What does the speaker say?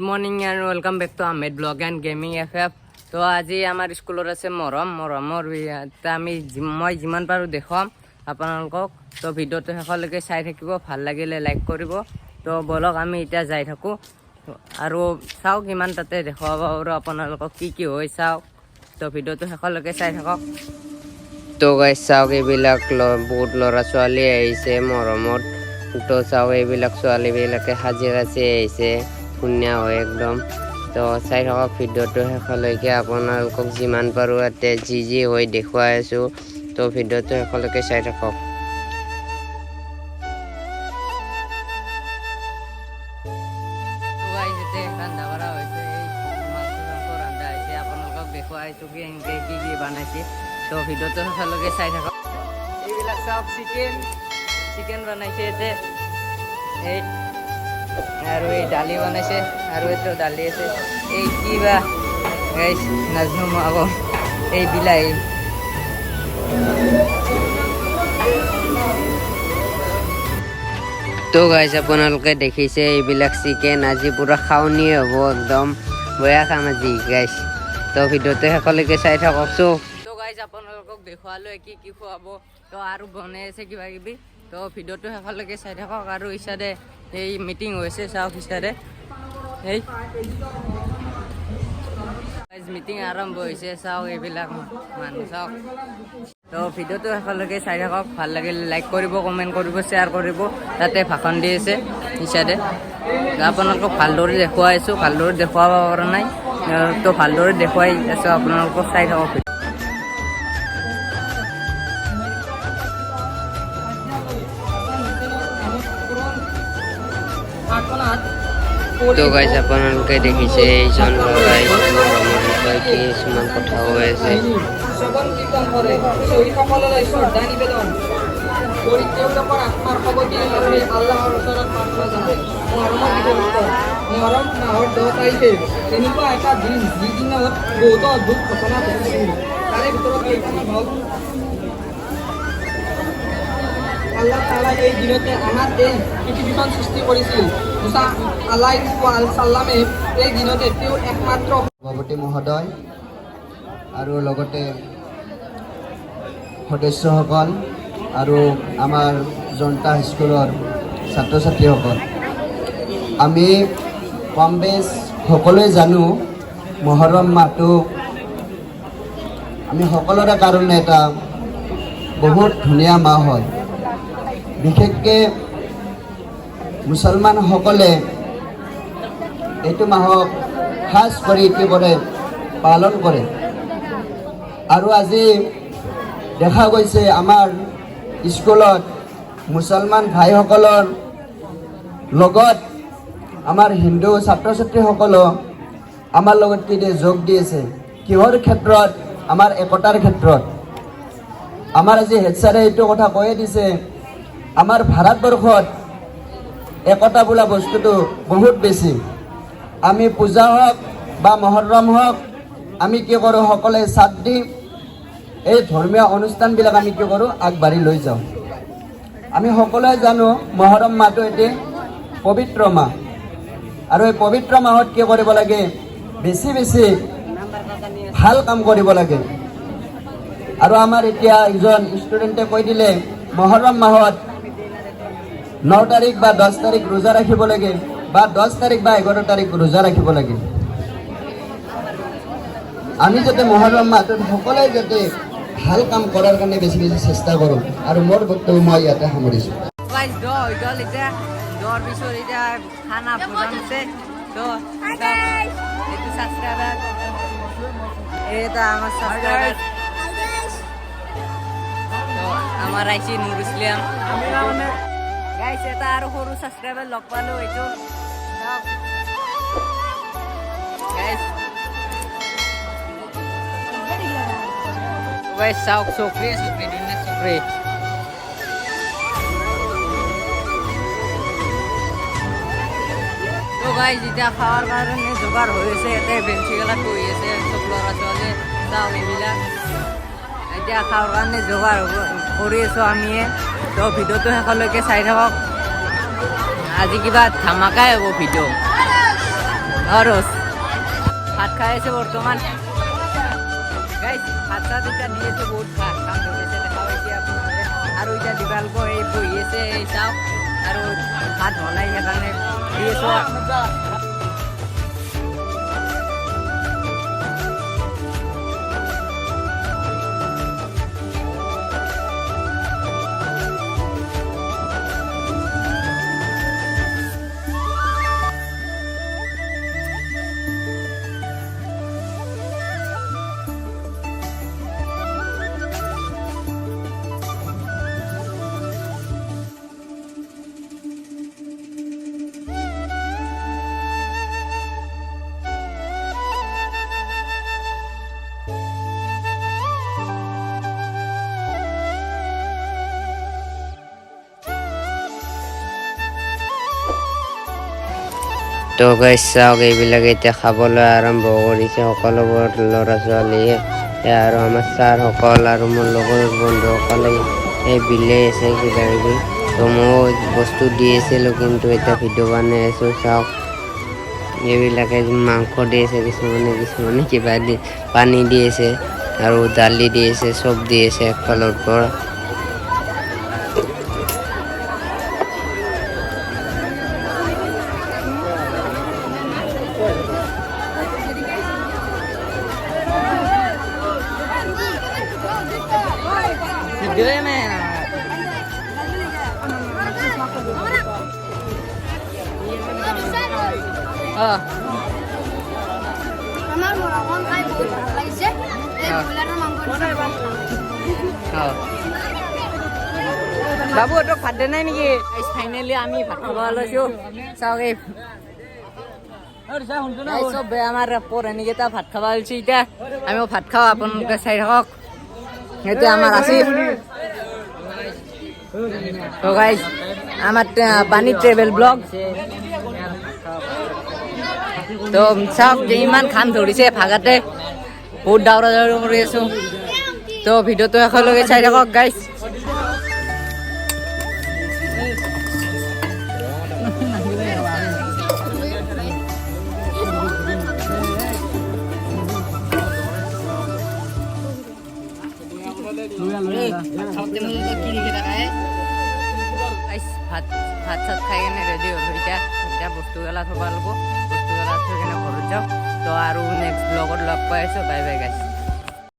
Good morning and welcome back to Ahmed Blog and Gaming FF. তো আজি আমাৰ স্কুলত আছে মৰমৰ মই যিমান পাৰো দেখাম আপোনালোকক। তো ভিডিঅ'টো শেষলৈকে চাই থাকিব, ভাল লাগিলে লাইক কৰিব। তো বলক আমি এতিয়া যাই থাকো আৰু চাওক কিমান তাতে দেখাব আৰু আপোনালোকক কি হৈ চাওক। তো ভিডিঅ'টো শেষলৈকে চাই থাকক। তো গাইছ চাওক, এইবিলাক বহুত ল'ৰা ছোৱালী আহিছে মৰমত। তো চাওক এইবিলাক ছোৱালীবিলাকে সাজি কাচি আহিছে ধুনীয়া হয় একদম। তো চাই থাকক ভিডিঅ'টো শেষলৈকে, আপোনালোকক যিমান পাৰোঁ ইয়াতে যি হৈ দেখুৱাই আছোঁ। তো ভিডিঅ'টো শেষলৈকে চাই থাকক। আপোনালোকক দেখুৱাইছোঁ কি বনাইছে। তো ভিডিঅ'টো শেষলৈকে চাই থাকক। এইবিলাক চাওক, চিকেন বনাইছে ইয়াতে, এই আৰু এই দালি বনাইছে, আৰু এইটো দালি আছে, এই কিবা নাজনো মই আকৌ, এই বিলাহী। তো গাইছ আপোনালোকে দেখিছে এইবিলাক চিকেন, আজি পুৰা খাৱনি হ'ব একদম, বেয়া খাম আজি গাইছ। তো ভিডিঅ'টো শেষলৈকে চাই থাককচোন। তো গাইছ আপোনালোকক দেখুৱালোঁ কি খুৱাব। তো আৰু বনাই আছে কিবা কিবি। তো ভিডিঅ'টো শেষলৈকে চাই থাকক। আৰু ইচাৰে এই মিটিং হৈছে চাওক, ইচাৰে এই মিটিং আৰম্ভ হৈছে চাওক, এইবিলাক মানুহ চাওক। তো ভিডিঅ'টো শেষলৈকে চাই থাকক, ভাল লাগিলে লাইক কৰিব, কমেণ্ট কৰিব, শ্বেয়াৰ কৰিব। তাতে ভাষণ দি আছে ইচাৰে। আপোনালোকক ভালদৰে দেখুৱাইছোঁ, ভালদৰে দেখুৱাব পৰা নাই। তো ভালদৰে দেখুৱাই আছোঁ, আপোনালোকক চাই থাকক। তো গাইছ আপোনালোকে দেখিছে এইজন ল'ৰাই মৰমৰ বিষয়ে কিছুমান কথা কৈ আছে। তেনেকুৱা এটা দিন যিদিনত বহুতো অদ্ভুত ঘটনা ঘটিছিল। তাৰে ভিতৰত আল্লাহ তাআলা এই দিনতে আমাৰ এই পৃথিৱীখন সৃষ্টি কৰিছিল। মুসা আলাইহিস সালামে এই দিনতে তেওঁ একমাত্ৰ সভাপতি মহোদয় আৰু লগতে সদস্যসকল আৰু আমাৰ জনতা স্কুলৰ ছাত্ৰ ছাত্ৰীসকল, আমি কম বেছ সকলোৱে জানো মহৰম মাহটো আমি সকলোৰে কাৰণে এটা বহুত ধুনীয়া মাহ হয়। বিশেষকৈ মুছলমানসকলে এইটো মাহক খাস কৰি একেবাৰে পালন কৰে। আৰু আজি দেখা গৈছে আমাৰ স্কুলত মুছলমান ভাইসকলৰ লগত আমাৰ হিন্দু ছাত্ৰ ছাত্ৰীসকলেও আমাৰ লগত যোগ দি আছে। কিহৰ ক্ষেত্ৰত? আমাৰ একতাৰ ক্ষেত্ৰত। আমাৰ আজি হেড ছাৰে এইটো কথা কৈয়ে দিছে, আমাৰ ভাৰতবৰ্ষত একতা বোলা বস্তুটো বহুত বেছি। আমি পূজা হওক বা মহৰম হওক, আমি কি কৰোঁ, সকলোৱে চাথ দি এই ধৰ্মীয় অনুষ্ঠানবিলাক আমি কি কৰোঁ, আগবাঢ়ি লৈ যাওঁ। আমি সকলোৱে জানো মহৰম মাহটো এটি পবিত্ৰ মাহ, আৰু এই পবিত্ৰ মাহত কি কৰিব লাগে, বেছি ভাল কাম কৰিব লাগে। আৰু আমাৰ এতিয়া এজন ষ্টুডেণ্টে কৈ দিলে মহৰম মাহত 9 তাৰিখ বা 10 তাৰিখ ৰোজা ৰাখিব লাগে, বা 10 তাৰিখ বা 11 তাৰিখ ৰোজা ৰাখিব লাগে। আমি যাতে মহৰম মাহটোত সকলোৱে যাতে ভাল কাম কৰাৰ কাৰণে বেছি চেষ্টা কৰোঁ। আৰু মোৰ বক্তব্য মই ইয়াতে সামৰিছোঁ। আমাৰ আইছি নুৰ ইছলাম গাইছ, এটা আৰু সৰু ছাবস্ক্ৰাইবাৰ লগ পালোঁ। এইটো গাইছ চাওক, চকৰি ধুনীয়া চকৰি। তো গাইছ এতিয়া খাৱাৰ কাৰণে যোগাৰ হৈ আছে। ইয়াতে বেঞ্চিগেলাত বহি আছে চব ল'ৰা ছোৱালী, চাওক এইবিলাক এতিয়া খাৱাৰ কাৰণে যোগাৰ কৰি আছোঁ আমিয়ে। তো ভিডিঅ'টো শেষলৈকে চাই থাকক, আজি কিবা ধামাকাই হ'ব ভিডিঅ'। আৰু ভাত খাই আছে বৰ্তমান গাইজ ভাত চাত এতিয়া দি আছে বহুত কাম ধৰিছে দেখা পাইছে আপোনালোকে আৰু এতিয়া দিবালক এই বহি আছে এই চাওক আৰু ভাত বনাই সেইকাৰণে দি আছোঁ তো গাইজ চাওক এইবিলাক এতিয়া খাবলৈ আৰম্ভ কৰিছে সকলোবোৰ ল'ৰা ছোৱালীয়ে আৰু আমাৰ ছাৰসকল আৰু মোৰ লগৰ বন্ধুসকলে এই বিলাই আছে কিবা কিবি তো মই বস্তু দি আছিলোঁ কিন্তু এতিয়া ভিডিঅ' বনাই আছোঁ চাওক এইবিলাকে মাংস দি আছে কিছুমানে কিবা দি পানী দি আছে আৰু দালি দি আছে চব দি আছে একফালৰ পৰা Video में আমাৰ মন খাই বহুত ভালো লাগিছে এই ব্ৰইলাৰৰ মাংস বাবু তোক ভাত দে নাই নেকি ফাইনেলি আমি ভাত খাব লৈছোঁ চাওক এই চব আমাৰ পৌৰাণিকেইটা ভাত খাব লৈছোঁ এতিয়া আমিও ভাত খাওঁ আপোনালোকে চাই থাকক এতিয়া আমাৰ আছে তো গাইজ আমাৰ পানি ট্ৰেভেল ব্লগ তো চাওক ইমান খাম ধৰিছে ভাগাতে বহুত দাউৰা দাউৰি কৰি আছোঁ তো ভিডিঅ'টো শেষলৈকে চাই থাকক গাইজ ভাত চাত খাই কেনে ৰেডি হ'ল এতিয়া বস্তুগেলা থ'ব লাগিব বস্তুগেলা থৈ কেনে ঘৰত যাওঁ তো আৰু নেক্সট ব্লগত লগ পাই আছোঁ বাই বাই গাইছ